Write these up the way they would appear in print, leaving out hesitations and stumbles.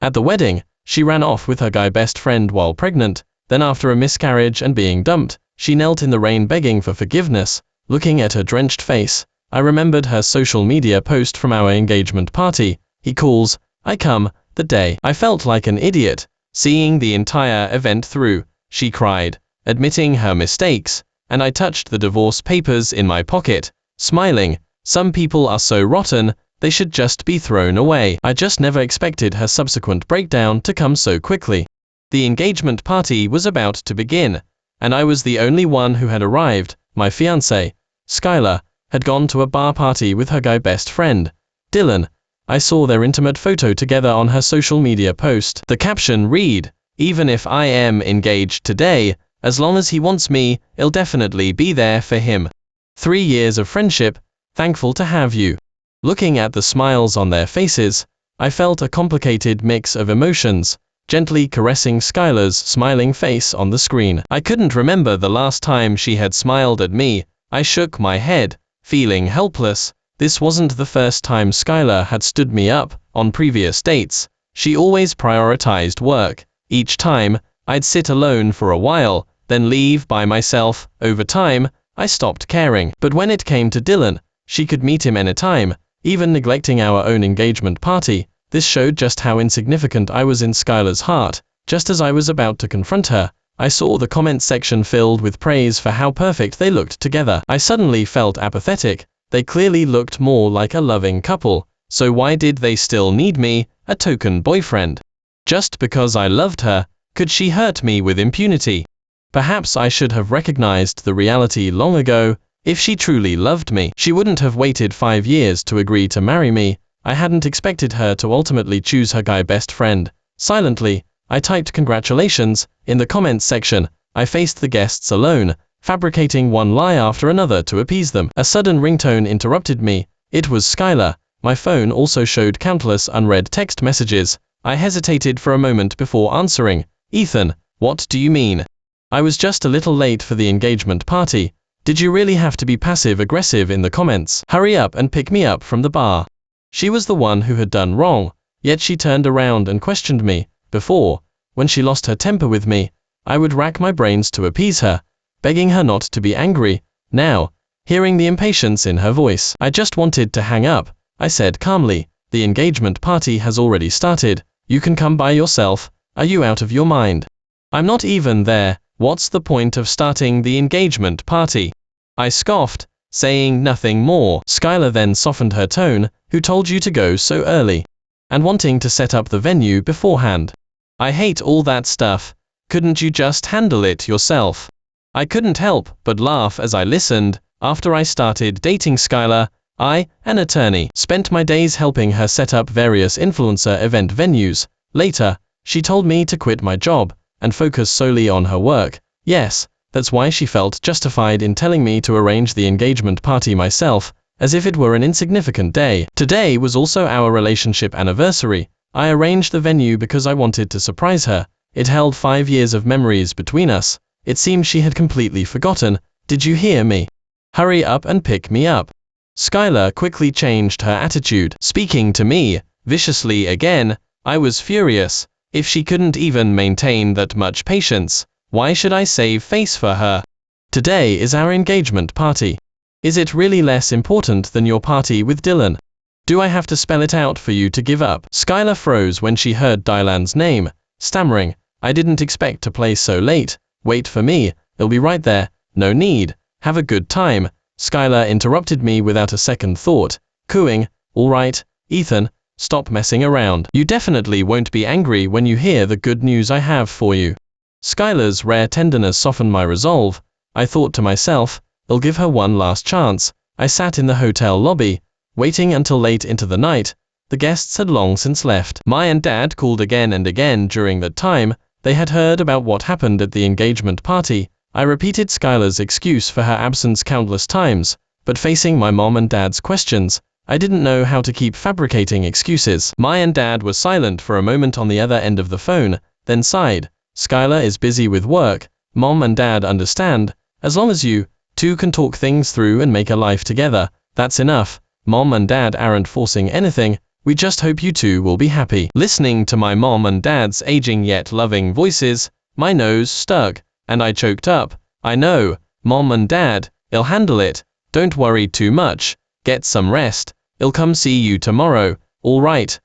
At the wedding, she ran off with her guy best friend while pregnant. Then after a miscarriage and being dumped, she knelt in the rain begging for forgiveness. Looking at her drenched face, I remembered her social media post from our engagement party. He calls, I come, the day. I felt like an idiot. Seeing the entire event through, she cried, admitting her mistakes, and I touched the divorce papers in my pocket, smiling. Some people are so rotten, they should just be thrown away. I just never expected her subsequent breakdown to come so quickly. The engagement party was about to begin, and I was the only one who had arrived. My fiancée, Skylar, had gone to a bar party with her guy best friend, Dylan. I saw their intimate photo together on her social media post. The caption read, even if I am engaged today, as long as he wants me, I'll definitely be there for him. 3 years of friendship, thankful to have you. Looking at the smiles on their faces, I felt a complicated mix of emotions, gently caressing Skylar's smiling face on the screen. I couldn't remember the last time she had smiled at me. I shook my head, feeling helpless. This wasn't the first time Skylar had stood me up. On previous dates, she always prioritized work. Each time, I'd sit alone for a while, then leave by myself. Over time, I stopped caring. But when it came to Dylan, she could meet him anytime, even neglecting our own engagement party. This showed just how insignificant I was in Skylar's heart. Just as I was about to confront her, I saw the comment section filled with praise for how perfect they looked together. I suddenly felt apathetic. They clearly looked more like a loving couple, so why did they still need me, a token boyfriend? Just because I loved her, could she hurt me with impunity? Perhaps I should have recognized the reality long ago. If she truly loved me, she wouldn't have waited 5 years to agree to marry me. I hadn't expected her to ultimately choose her guy best friend. Silently, I typed congratulations in the comments section. I faced the guests alone, fabricating one lie after another to appease them. A sudden ringtone interrupted me. It was Skylar. My phone also showed countless unread text messages. I hesitated for a moment before answering. Ethan, what do you mean? I was just a little late for the engagement party. Did you really have to be passive-aggressive in the comments? Hurry up and pick me up from the bar. She was the one who had done wrong, yet she turned around and questioned me. Before, when she lost her temper with me, I would rack my brains to appease her, begging her not to be angry. Now, hearing the impatience in her voice, I just wanted to hang up. I said calmly, the engagement party has already started. You can come by yourself. Are you out of your mind? I'm not even there. What's the point of starting the engagement party? I scoffed, saying nothing more. Skylar then softened her tone. Who told you to go so early? And wanting to set up the venue beforehand. I hate all that stuff. Couldn't you just handle it yourself? I couldn't help but laugh as I listened. After I started dating Skylar, I, an attorney, spent my days helping her set up various influencer event venues. Later, she told me to quit my job and focus solely on her work. Yes, that's why she felt justified in telling me to arrange the engagement party myself, as if it were an insignificant day. Today was also our relationship anniversary. I arranged the venue because I wanted to surprise her. It held 5 years of memories between us. It seemed she had completely forgotten. Did you hear me? Hurry up and pick me up. Skylar quickly changed her attitude, speaking to me viciously again. I was furious. If she couldn't even maintain that much patience, why should I save face for her? Today is our engagement party. Is it really less important than your party with Dylan? Do I have to spell it out for you to give up? Skylar froze when she heard Dylan's name, stammering, I didn't expect to play so late. Wait for me, I'll be right there. No need. Have a good time. Skylar interrupted me without a second thought, cooing, all right, Ethan, stop messing around. You definitely won't be angry when you hear the good news I have for you. Skylar's rare tenderness softened my resolve. I thought to myself, I'll give her one last chance. I sat in the hotel lobby, waiting until late into the night. The guests had long since left. My and Dad called again and again during that time. They had heard about what happened at the engagement party. I repeated Skylar's excuse for her absence countless times, but facing my mom and Dad's questions, I didn't know how to keep fabricating excuses. My and Dad were silent for a moment on the other end of the phone, then sighed. Skylar is busy with work. Mom and Dad understand. As long as you two can talk things through and make a life together, that's enough. Mom and Dad aren't forcing anything. We just hope you two will be happy. Listening to my mom and dad's aging yet loving voices, my nose stuck, and I choked up. I know, Mom and Dad, I'll handle it. Don't worry too much. Get some rest. I'll come see you tomorrow. All right,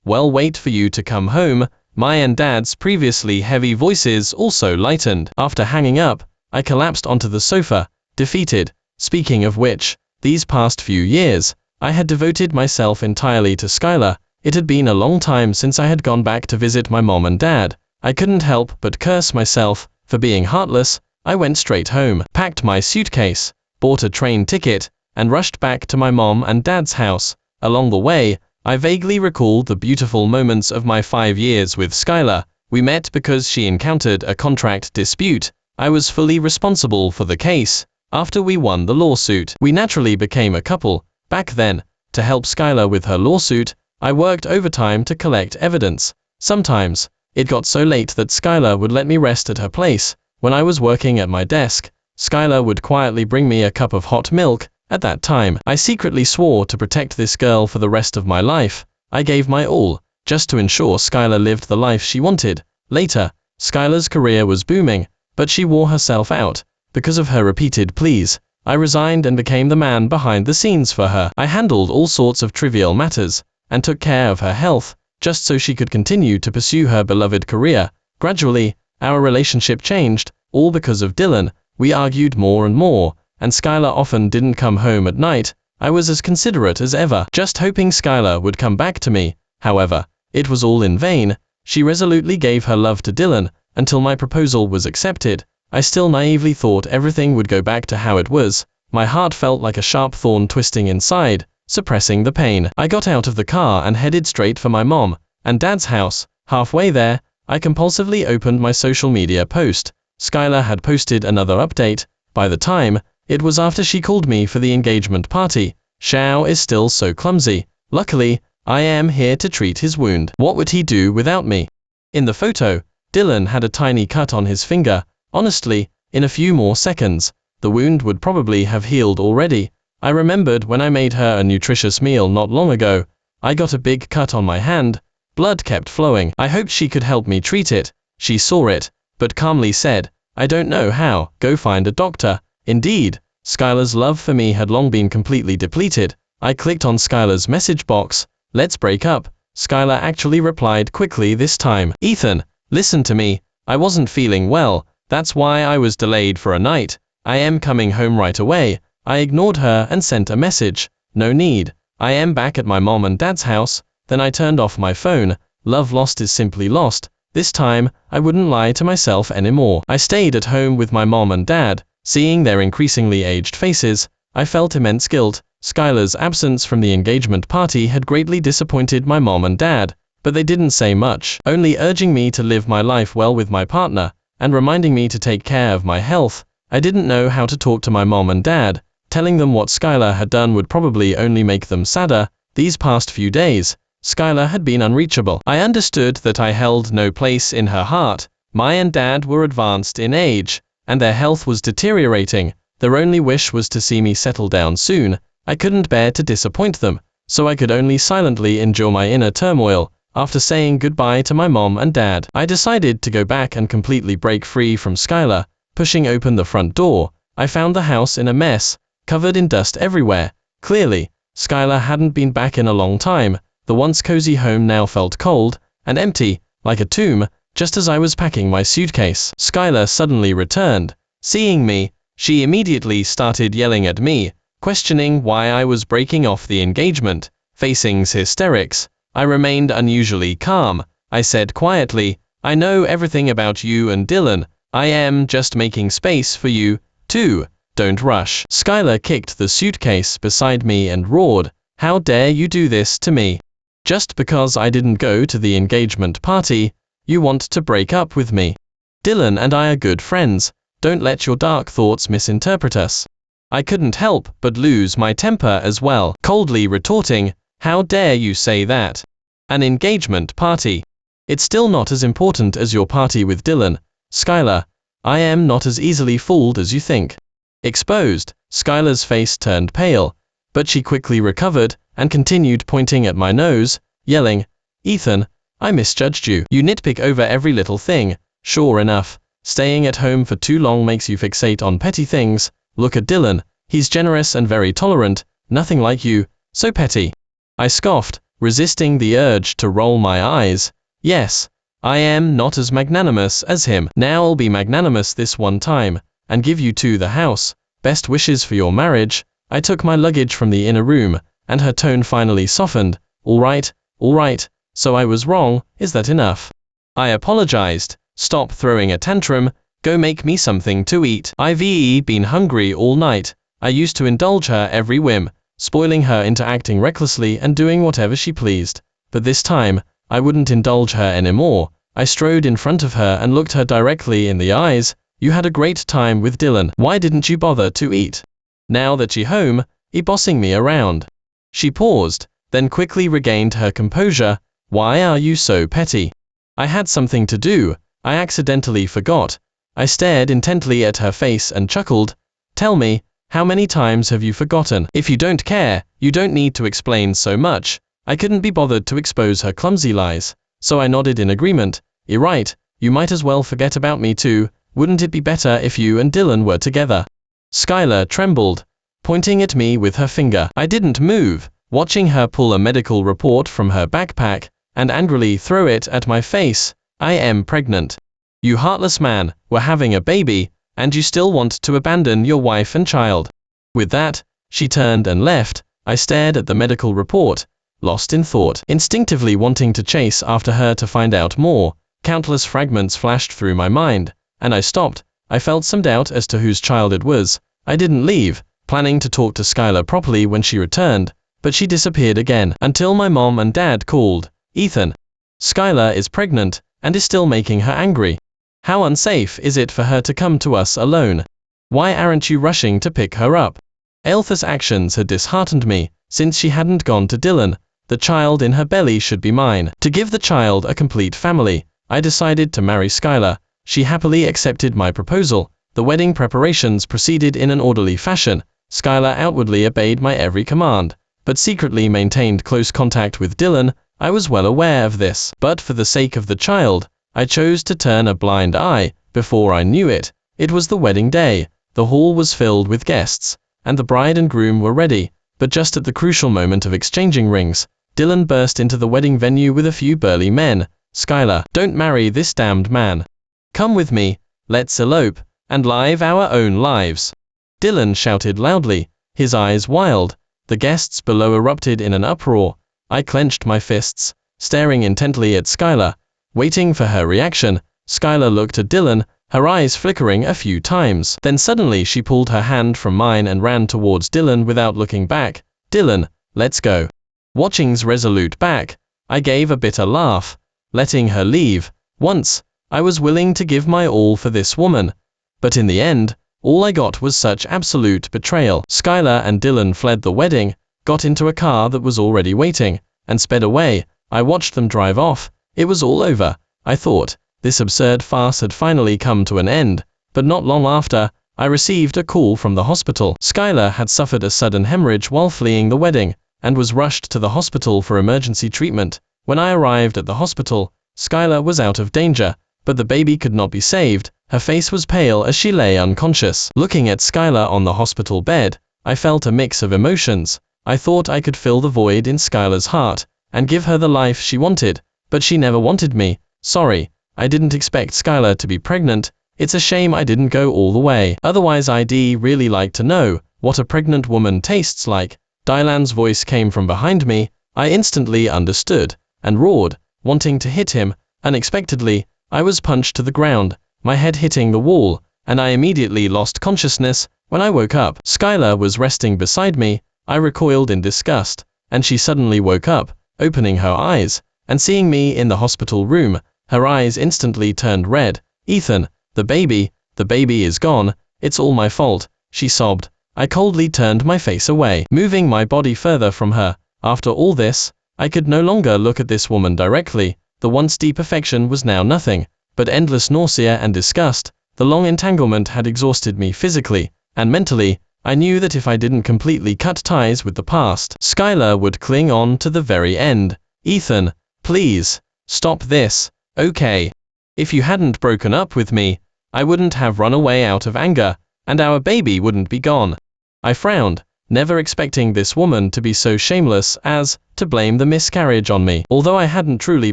well wait for you to come home. My and Dad's previously heavy voices also lightened. After hanging up, I collapsed onto the sofa, defeated. Speaking of which, these past few years, I had devoted myself entirely to Skylar. It had been a long time since I had gone back to visit my mom and dad. I couldn't help but curse myself for being heartless. I went straight home, packed my suitcase, bought a train ticket, and rushed back to my mom and dad's house. Along the way, I vaguely recalled the beautiful moments of my 5 years with Skylar. We met because she encountered a contract dispute. I was fully responsible for the case. After we won the lawsuit, we naturally became a couple. Back then, to help Skylar with her lawsuit, I worked overtime to collect evidence. Sometimes, it got so late that Skylar would let me rest at her place. When I was working at my desk, Skylar would quietly bring me a cup of hot milk. At that time, I secretly swore to protect this girl for the rest of my life. I gave my all, just to ensure Skylar lived the life she wanted. Later, Skylar's career was booming, but she wore herself out. Because of her repeated pleas, I resigned and became the man behind the scenes for her. I handled all sorts of trivial matters, and took care of her health, just so she could continue to pursue her beloved career. Gradually, our relationship changed, all because of Dylan. We argued more and more, and Skylar often didn't come home at night. I was as considerate as ever, just hoping Skylar would come back to me. However, it was all in vain. She resolutely gave her love to Dylan, until my proposal was accepted. I still naively thought everything would go back to how it was. My heart felt like a sharp thorn twisting inside, suppressing the pain. I got out of the car and headed straight for my mom and dad's house. Halfway there, I compulsively opened my social media post. Skylar had posted another update. By the time, it was after she called me for the engagement party. Xiao is still so clumsy. Luckily, I am here to treat his wound. What would he do without me? In the photo, Dylan had a tiny cut on his finger. Honestly, in a few more seconds, the wound would probably have healed already. I remembered when I made her a nutritious meal not long ago. I got a big cut on my hand. Blood kept flowing. I hoped she could help me treat it. She saw it, but calmly said, "I don't know how, go find a doctor." Indeed, Skylar's love for me had long been completely depleted. I clicked on Skylar's message box. "Let's break up." Skylar actually replied quickly this time. "Ethan, listen to me. I wasn't feeling well. That's why I was delayed for a night. I am coming home right away." I ignored her and sent a message. "No need. I am back at my mom and dad's house." Then I turned off my phone. Love lost is simply lost. This time, I wouldn't lie to myself anymore. I stayed at home with my mom and dad. Seeing their increasingly aged faces, I felt immense guilt. Skylar's absence from the engagement party had greatly disappointed my mom and dad, but they didn't say much, only urging me to live my life well with my partner, and reminding me to take care of my health. I didn't know how to talk to my mom and dad. Telling them what Skylar had done would probably only make them sadder. These past few days, Skylar had been unreachable. I understood that I held no place in her heart. My and dad were advanced in age, and their health was deteriorating. Their only wish was to see me settle down soon. I couldn't bear to disappoint them, so I could only silently endure my inner turmoil. After saying goodbye to my mom and dad, I decided to go back and completely break free from Skylar. Pushing open the front door, I found the house in a mess, covered in dust everywhere. Clearly, Skylar hadn't been back in a long time. The once cozy home now felt cold and empty, like a tomb. Just as I was packing my suitcase, Skylar suddenly returned. Seeing me, she immediately started yelling at me, questioning why I was breaking off the engagement. Facing hysterics, I remained unusually calm. I said quietly, "I know everything about you and Dylan. I am just making space for you, too. Don't rush." Skylar kicked the suitcase beside me and roared, "How dare you do this to me? Just because I didn't go to the engagement party, you want to break up with me? Dylan and I are good friends. Don't let your dark thoughts misinterpret us." I couldn't help but lose my temper as well, coldly retorting, "How dare you say that? An engagement party? It's still not as important as your party with Dylan. Skylar, I am not as easily fooled as you think." Exposed, Skylar's face turned pale. But she quickly recovered, and continued pointing at my nose, yelling, "Ethan, I misjudged you. You nitpick over every little thing. Sure enough, staying at home for too long makes you fixate on petty things. Look at Dylan, he's generous and very tolerant, nothing like you, so petty." I scoffed, resisting the urge to roll my eyes. Yes, I am not as magnanimous as him. Now I'll be magnanimous this one time, and give you to the house. Best wishes for your marriage. I took my luggage from the inner room, and her tone finally softened. All right, so I was wrong, is that enough? I apologized. Stop throwing a tantrum, go make me something to eat. I've been hungry all night. I used to indulge her every whim, spoiling her into acting recklessly and doing whatever she pleased. But this time, I wouldn't indulge her anymore. I strode in front of her and looked her directly in the eyes. You had a great time with Dylan. Why didn't you bother to eat? Now that you're home, bossing me around. She paused, then quickly regained her composure. Why are you so petty? I had something to do. I accidentally forgot. I stared intently at her face and chuckled. Tell me, how many times have you forgotten? If you don't care, you don't need to explain so much. I couldn't be bothered to expose her clumsy lies, so I nodded in agreement. You're right, you might as well forget about me too. Wouldn't it be better if you and Dylan were together? Skylar trembled, pointing at me with her finger. I didn't move, watching her pull a medical report from her backpack and angrily throw it at my face. I am pregnant. You heartless man, we're having a baby, and you still want to abandon your wife and child. With that, she turned and left. I stared at the medical report, lost in thought, instinctively wanting to chase after her to find out more. Countless fragments flashed through my mind, and I stopped. I felt some doubt as to whose child it was. I didn't leave, planning to talk to Skylar properly when she returned, but she disappeared again, until my mom and dad called. Ethan, Skylar is pregnant, and is still making her angry. How unsafe is it for her to come to us alone? Why aren't you rushing to pick her up? Ailtha's actions had disheartened me, since she hadn't gone to Dylan. The child in her belly should be mine. To give the child a complete family, I decided to marry Skylar. She happily accepted my proposal. The wedding preparations proceeded in an orderly fashion. Skylar outwardly obeyed my every command, but secretly maintained close contact with Dylan. I was well aware of this, but for the sake of the child, I chose to turn a blind eye. Before I knew it, it was the wedding day. The hall was filled with guests, and the bride and groom were ready, but just at the crucial moment of exchanging rings, Dylan burst into the wedding venue with a few burly men. Skylar, don't marry this damned man. Come with me, let's elope, and live our own lives. Dylan shouted loudly, his eyes wild. The guests below erupted in an uproar. I clenched my fists, staring intently at Skylar, waiting for her reaction. Skylar looked at Dylan, her eyes flickering a few times. Then suddenly she pulled her hand from mine and ran towards Dylan without looking back. Dylan, let's go. Watching's resolute back, I gave a bitter laugh, letting her leave. Once, I was willing to give my all for this woman, but in the end, all I got was such absolute betrayal. Skylar and Dylan fled the wedding, got into a car that was already waiting, and sped away. I watched them drive off. It was all over, I thought. This absurd farce had finally come to an end, but not long after, I received a call from the hospital. Skylar had suffered a sudden hemorrhage while fleeing the wedding, and was rushed to the hospital for emergency treatment. When I arrived at the hospital, Skylar was out of danger, but the baby could not be saved. Her face was pale as she lay unconscious. Looking at Skylar on the hospital bed, I felt a mix of emotions. I thought I could fill the void in Skylar's heart, and give her the life she wanted, but she never wanted me. Sorry, I didn't expect Skylar to be pregnant. It's a shame I didn't go all the way. Otherwise I'd really like to know what a pregnant woman tastes like. Dylan's voice came from behind me. I instantly understood, and roared, wanting to hit him. Unexpectedly, I was punched to the ground, my head hitting the wall, and I immediately lost consciousness. When I woke up, Skylar was resting beside me. I recoiled in disgust, and she suddenly woke up, opening her eyes, and seeing me in the hospital room. Her eyes instantly turned red. Ethan, the baby is gone. It's all my fault, she sobbed. I coldly turned my face away, moving my body further from her. After all this, I could no longer look at this woman directly. The once deep affection was now nothing but endless nausea and disgust. The long entanglement had exhausted me physically and mentally. I knew that if I didn't completely cut ties with the past, Skylar would cling on to the very end. Ethan, please, stop this, okay? If you hadn't broken up with me, I wouldn't have run away out of anger, and our baby wouldn't be gone. I frowned, never expecting this woman to be so shameless as to blame the miscarriage on me. Although I hadn't truly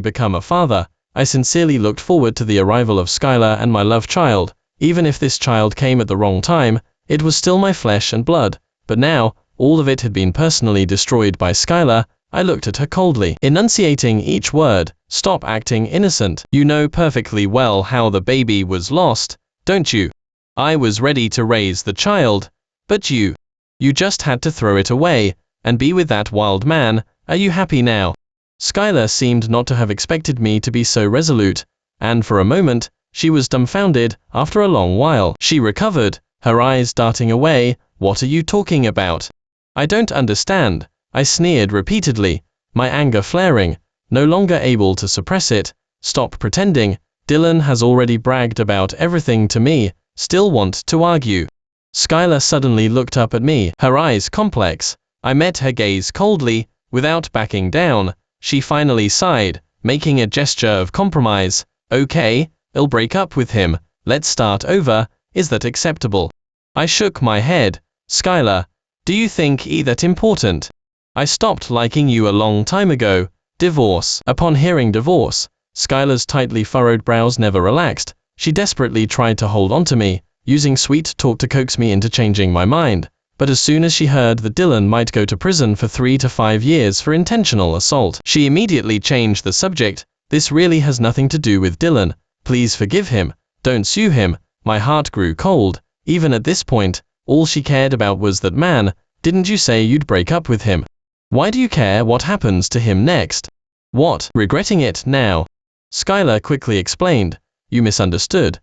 become a father, I sincerely looked forward to the arrival of Skylar and my love child. Even if this child came at the wrong time, it was still my flesh and blood. But now, all of it had been personally destroyed by Skylar. I looked at her coldly, enunciating each word. Stop acting innocent. You know perfectly well how the baby was lost, don't you? I was ready to raise the child, but you just had to throw it away and be with that wild man. Are you happy now? Skylar seemed not to have expected me to be so resolute, and for a moment, she was dumbfounded. After a long while, she recovered, her eyes darting away. What are you talking about? I don't understand, I sneered repeatedly, my anger flaring, no longer able to suppress it. Stop pretending. Dylan has already bragged about everything to me. Still want to argue? Skylar suddenly looked up at me, her eyes complex. I met her gaze coldly, without backing down. She finally sighed, making a gesture of compromise. Okay, I'll break up with him. Let's start over. Is that acceptable? I shook my head. Skylar, do you think that important? I stopped liking you a long time ago. Divorce. Upon hearing divorce, Skylar's tightly furrowed brows never relaxed. She desperately tried to hold on to me, using sweet talk to coax me into changing my mind. But as soon as she heard that Dylan might go to prison for 3 to 5 years for intentional assault, she immediately changed the subject. This really has nothing to do with Dylan. Please forgive him. Don't sue him. My heart grew cold. Even at this point, all she cared about was that man. Didn't you say you'd break up with him? Why do you care what happens to him next? What? Regretting it now? Skylar quickly explained. You misunderstood.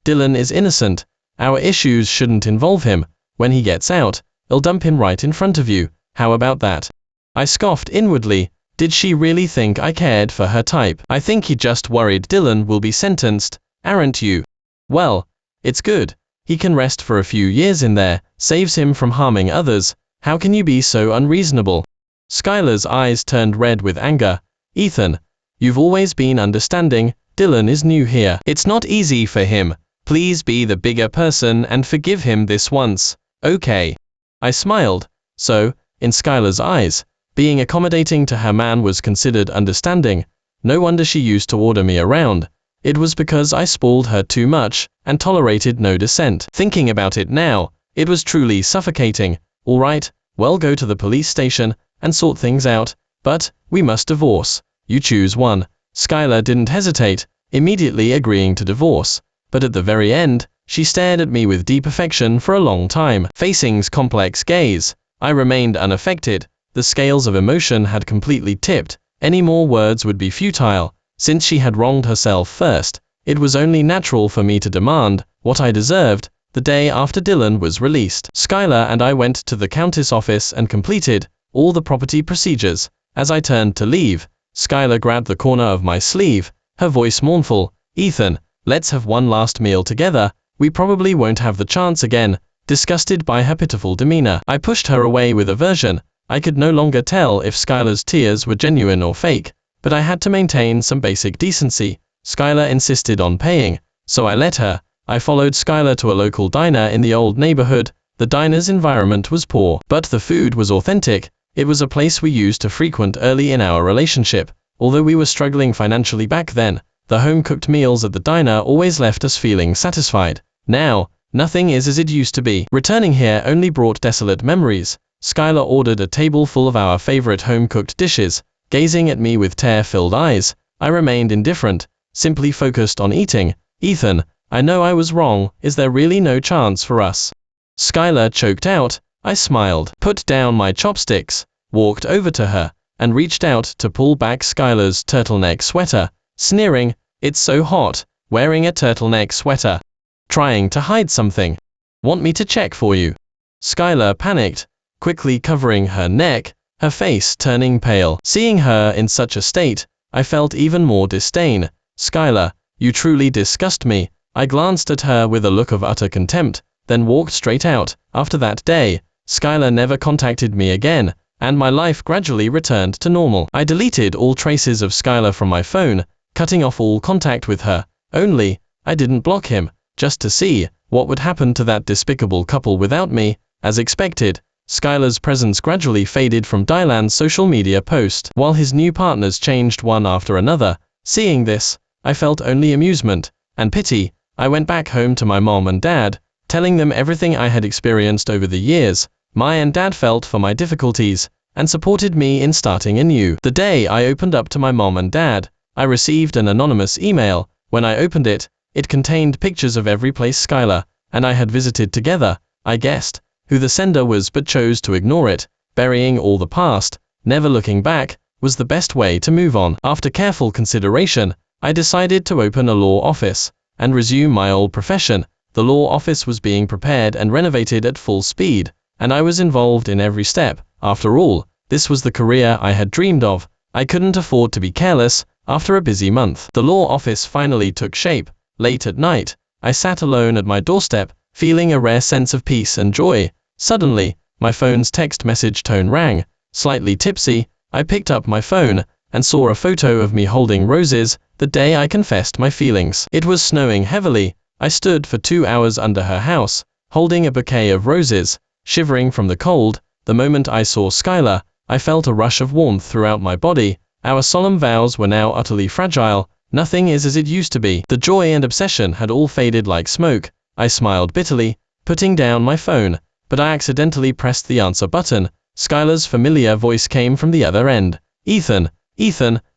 Dylan is innocent. Our issues shouldn't involve him. When he gets out, I'll dump him right in front of you. How about that? I scoffed inwardly. Did she really think I cared for her type? I think he just worried Dylan will be sentenced, aren't you? Well, it's good. He can rest for a few years in there, saves him from harming others. How can you be so unreasonable? Skylar's eyes turned red with anger. Ethan, you've always been understanding. Dylan is new here. It's not easy for him. Please be the bigger person and forgive him this once. Okay. I smiled. So, in Skylar's eyes, being accommodating to her man was considered understanding. No wonder she used to order me around. It was because I spoiled her too much and tolerated no dissent. Thinking about it now, it was truly suffocating. All right, well, go to the police station and sort things out, but we must divorce. You choose one. Skylar didn't hesitate, immediately agreeing to divorce. But at the very end, she stared at me with deep affection for a long time. Facing's complex gaze, I remained unaffected. The scales of emotion had completely tipped. Any more words would be futile. Since she had wronged herself first, it was only natural for me to demand what I deserved. The day after Dylan was released, Skylar and I went to the Countess office and completed all the property procedures. As I turned to leave, Skylar grabbed the corner of my sleeve, her voice mournful. Ethan, let's have one last meal together. We probably won't have the chance again. Disgusted by her pitiful demeanor, I pushed her away with aversion. I could no longer tell if Skylar's tears were genuine or fake, but I had to maintain some basic decency. Skylar insisted on paying, so I let her. I followed Skylar to a local diner in the old neighborhood. The diner's environment was poor, but the food was authentic. It was a place we used to frequent early in our relationship. Although we were struggling financially back then, the home-cooked meals at the diner always left us feeling satisfied. Now, nothing is as it used to be. Returning here only brought desolate memories. Skylar ordered a table full of our favorite home-cooked dishes. Gazing at me with tear-filled eyes, I remained indifferent, simply focused on eating. Ethan, I know I was wrong. Is there really no chance for us? Skylar choked out. I smiled, put down my chopsticks, walked over to her, and reached out to pull back Skylar's turtleneck sweater, sneering, it's so hot, wearing a turtleneck sweater. Trying to hide something. Want me to check for you? Skylar panicked, quickly covering her neck, her face turning pale. Seeing her in such a state, I felt even more disdain. Skylar, you truly disgust me. I glanced at her with a look of utter contempt. then walked straight out. After that day, Skylar never contacted me again, and my life gradually returned to normal. I deleted all traces of Skylar from my phone, cutting off all contact with her. Only, I didn't block him, just to see what would happen to that despicable couple without me. As expected, Skylar's presence gradually faded from Dylan's social media post, while his new partners changed one after another. Seeing this, I felt only amusement and pity. I went back home to my mom and dad, telling them everything I had experienced over the years. My and dad felt for my difficulties and supported me in starting anew. The day I opened up to my mom and dad, I received an anonymous email. When I opened it, it contained pictures of every place Skylar and I had visited together. I guessed who the sender was but chose to ignore it. Burying all the past, never looking back, was the best way to move on. After careful consideration, I decided to open a law office and resume my old profession. The law office was being prepared and renovated at full speed, and I was involved in every step. After all, this was the career I had dreamed of. I couldn't afford to be careless. After a busy month, the law office finally took shape. Late at night, I sat alone at my doorstep, feeling a rare sense of peace and joy. Suddenly, my phone's text message tone rang. Slightly tipsy, I picked up my phone and saw a photo of me holding roses, the day I confessed my feelings. It was snowing heavily. I stood for 2 hours under her house, holding a bouquet of roses, shivering from the cold. The moment I saw Skylar, I felt a rush of warmth throughout my body. Our solemn vows were now utterly fragile. Nothing is as it used to be. The joy and obsession had all faded like smoke. I smiled bitterly, putting down my phone, but I accidentally pressed the answer button. Skylar's familiar voice came from the other end. Ethan,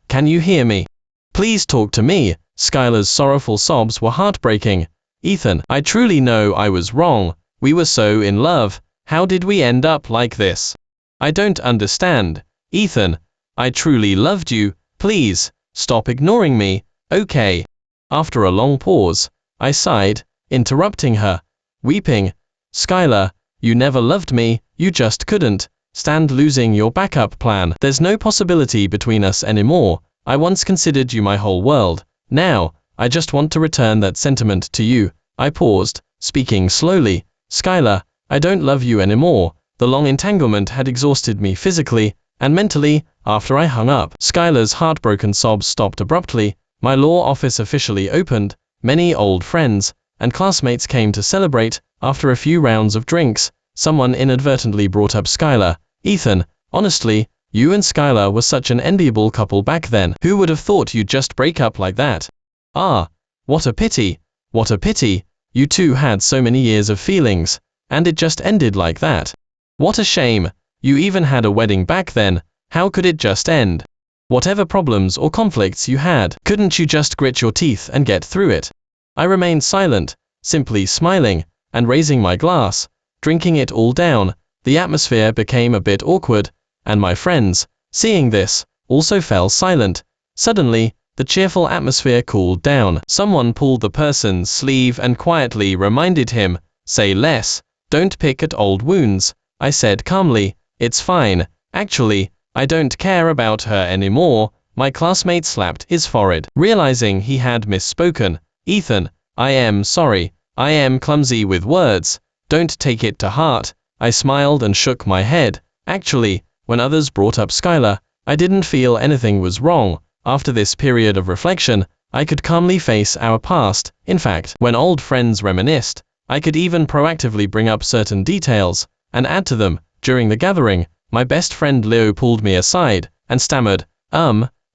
can you hear me? Please talk to me. Skylar's sorrowful sobs were heartbreaking. Ethan, I truly know I was wrong. We were so in love. How did we end up like this? I don't understand. Ethan, I truly loved you. Please, stop ignoring me, okay? After a long pause, I sighed, interrupting her, weeping. Skylar, you never loved me, you just couldn't stand losing your backup plan. There's no possibility between us anymore. I once considered you my whole world. Now, I just want to return that sentiment to you. I paused, speaking slowly. Skylar, I don't love you anymore. The long entanglement had exhausted me physically and mentally. After I hung up, Skylar's heartbroken sobs stopped abruptly. My law office officially opened. Many old friends and classmates came to celebrate. After a few rounds of drinks, someone inadvertently brought up Skylar. Ethan, honestly, you and Skylar were such an enviable couple back then. Who would have thought you'd just break up like that? Ah, what a pity. What a pity. You two had so many years of feelings, and it just ended like that. What a shame. You even had a wedding back then. How could it just end? Whatever problems or conflicts you had, couldn't you just grit your teeth and get through it? I remained silent, simply smiling and raising my glass, drinking it all down. The atmosphere became a bit awkward, and my friends, seeing this, also fell silent. Suddenly, the cheerful atmosphere cooled down. Someone pulled the person's sleeve and quietly reminded him, "Say less, don't pick at old wounds." I said calmly, "It's fine, actually, I don't care about her anymore." My classmate slapped his forehead, realizing he had misspoken. "Ethan, I am sorry, I am clumsy with words. Don't take it to heart." I smiled and shook my head. Actually, when others brought up Skylar, I didn't feel anything was wrong. After this period of reflection, I could calmly face our past. In fact, when old friends reminisced, I could even proactively bring up certain details and add to them. During the gathering, my best friend Leo pulled me aside and stammered,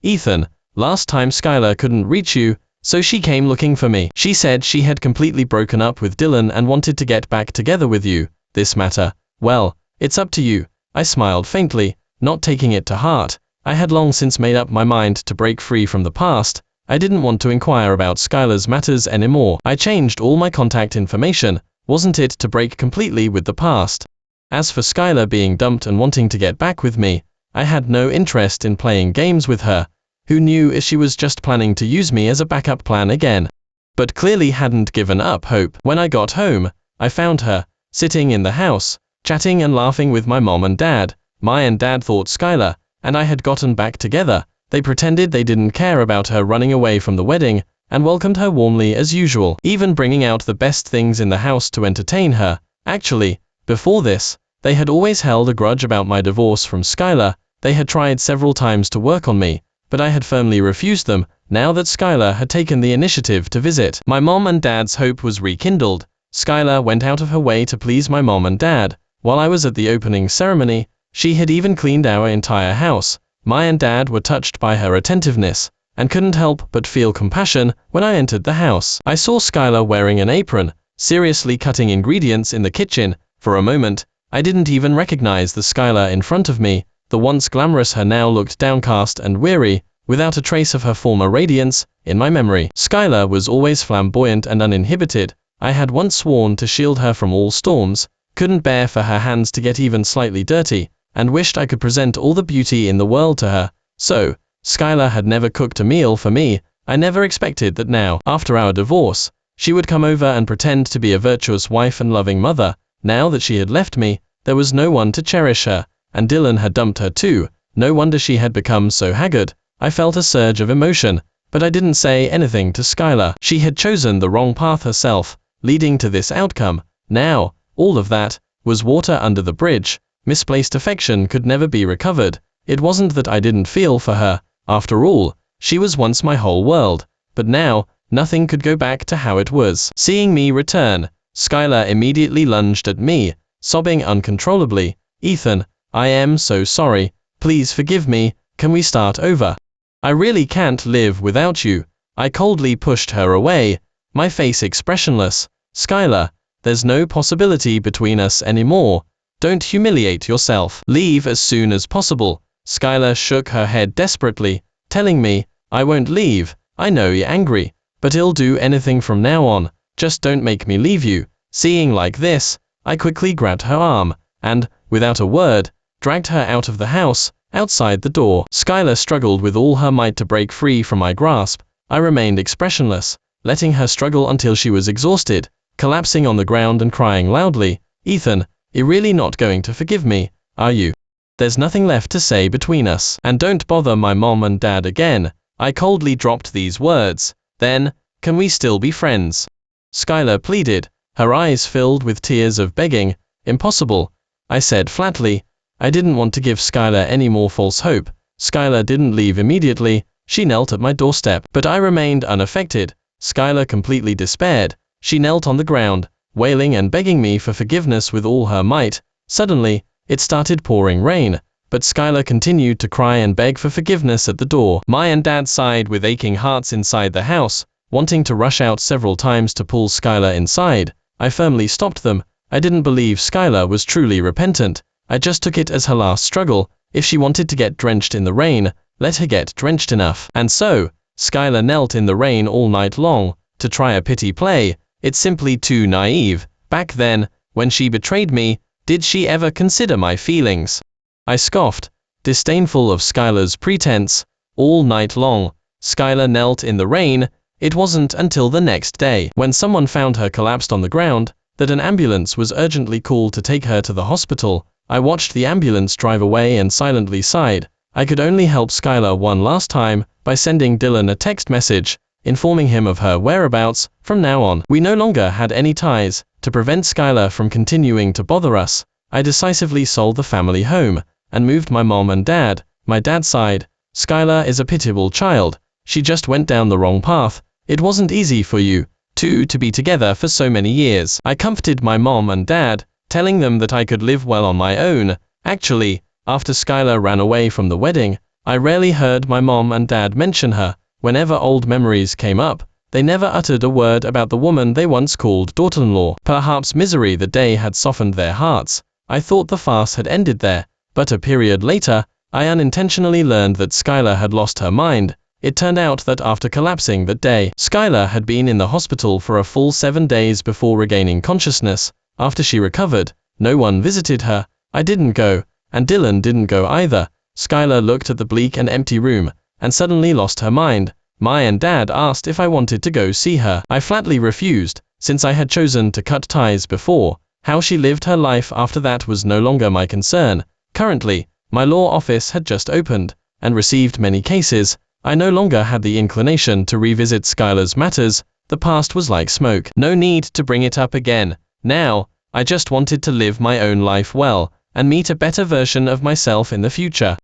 Ethan, last time Skylar couldn't reach you, so she came looking for me. She said she had completely broken up with Dylan and wanted to get back together with you. This matter, well, it's up to you." I smiled faintly, not taking it to heart. I had long since made up my mind to break free from the past. I didn't want to inquire about Skylar's matters anymore. I changed all my contact information. Wasn't it to break completely with the past? As for Skylar being dumped and wanting to get back with me, I had no interest in playing games with her. Who knew if she was just planning to use me as a backup plan again? But clearly hadn't given up hope. When I got home, I found her sitting in the house, chatting and laughing with my mom and dad. My and dad thought Skylar and I had gotten back together. They pretended they didn't care about her running away from the wedding, and welcomed her warmly as usual, even bringing out the best things in the house to entertain her. Actually, before this, they had always held a grudge about my divorce from Skylar. They had tried several times to work on me, but I had firmly refused them. Now that Skylar had taken the initiative to visit, my mom and dad's hope was rekindled. Skylar went out of her way to please my mom and dad. While I was at the opening ceremony, she had even cleaned our entire house. My and dad were touched by her attentiveness, and couldn't help but feel compassion when I entered the house. I saw Skylar wearing an apron, seriously cutting ingredients in the kitchen. For a moment, I didn't even recognize the Skylar in front of me. The once glamorous her now looked downcast and weary, without a trace of her former radiance in my memory. Skylar was always flamboyant and uninhibited. I had once sworn to shield her from all storms, couldn't bear for her hands to get even slightly dirty, and wished I could present all the beauty in the world to her. So, Skylar had never cooked a meal for me. I never expected that now, after our divorce, she would come over and pretend to be a virtuous wife and loving mother. Now that she had left me, there was no one to cherish her, and Dylan had dumped her too. No wonder she had become so haggard. I felt a surge of emotion, but I didn't say anything to Skylar. She had chosen the wrong path herself, leading to this outcome. Now, all of that was water under the bridge. Misplaced affection could never be recovered. It wasn't that I didn't feel for her. After all, she was once my whole world. But now, nothing could go back to how it was. Seeing me return, Skylar immediately lunged at me, sobbing uncontrollably. "Ethan, I am so sorry. Please forgive me. Can we start over? I really can't live without you." I coldly pushed her away, my face expressionless. "Skylar, there's no possibility between us anymore. Don't humiliate yourself. Leave as soon as possible." Skylar shook her head desperately, telling me, "I won't leave. I know you're angry, but I'll do anything from now on. Just don't make me leave you." Seeing like this, I quickly grabbed her arm, and, without a word, dragged her out of the house. Outside the door, Skylar struggled with all her might to break free from my grasp. I remained expressionless, letting her struggle until she was exhausted, collapsing on the ground and crying loudly. "Ethan, you're really not going to forgive me, are you? There's nothing left to say between us. And don't bother my mom and dad again." I coldly dropped these words. "Then, can we still be friends?" Skylar pleaded, her eyes filled with tears of begging. "Impossible," I said flatly. I didn't want to give Skylar any more false hope. Skylar didn't leave immediately. She knelt at my doorstep, but I remained unaffected. Skylar completely despaired. She knelt on the ground, wailing and begging me for forgiveness with all her might. Suddenly, it started pouring rain, but Skylar continued to cry and beg for forgiveness at the door. My and dad sighed with aching hearts inside the house, wanting to rush out several times to pull Skylar inside. I firmly stopped them. I didn't believe Skylar was truly repentant. I just took it as her last struggle. If she wanted to get drenched in the rain, let her get drenched enough. And so, Skylar knelt in the rain all night long, to try a pity play. It's simply too naive. Back then, when she betrayed me, did she ever consider my feelings? I scoffed, disdainful of Skylar's pretense. All night long, Skylar knelt in the rain. It wasn't until the next day, when someone found her collapsed on the ground, that an ambulance was urgently called to take her to the hospital. I watched the ambulance drive away and silently sighed. I could only help Skylar one last time, by sending Dylan a text message, informing him of her whereabouts. From now on, we no longer had any ties. To prevent Skylar from continuing to bother us, I decisively sold the family home, and moved my mom and dad. My dad sighed. "Skylar is a pitiable child. She just went down the wrong path. It wasn't easy for you two to be together for so many years." I comforted my mom and dad, telling them that I could live well on my own. Actually, after Skylar ran away from the wedding, I rarely heard my mom and dad mention her. Whenever old memories came up, they never uttered a word about the woman they once called daughter-in-law. Perhaps misery that day had softened their hearts. I thought the farce had ended there, but a period later, I unintentionally learned that Skylar had lost her mind. It turned out that after collapsing that day, Skylar had been in the hospital for a full 7 days before regaining consciousness. After she recovered, no one visited her. I didn't go, and Dylan didn't go either. Skylar looked at the bleak and empty room, and suddenly lost her mind. My and dad asked if I wanted to go see her. I flatly refused, since I had chosen to cut ties before. How she lived her life after that was no longer my concern. Currently, my law office had just opened, and received many cases. I no longer had the inclination to revisit Skylar's matters. The past was like smoke. No need to bring it up again. Now, I just wanted to live my own life well, and meet a better version of myself in the future.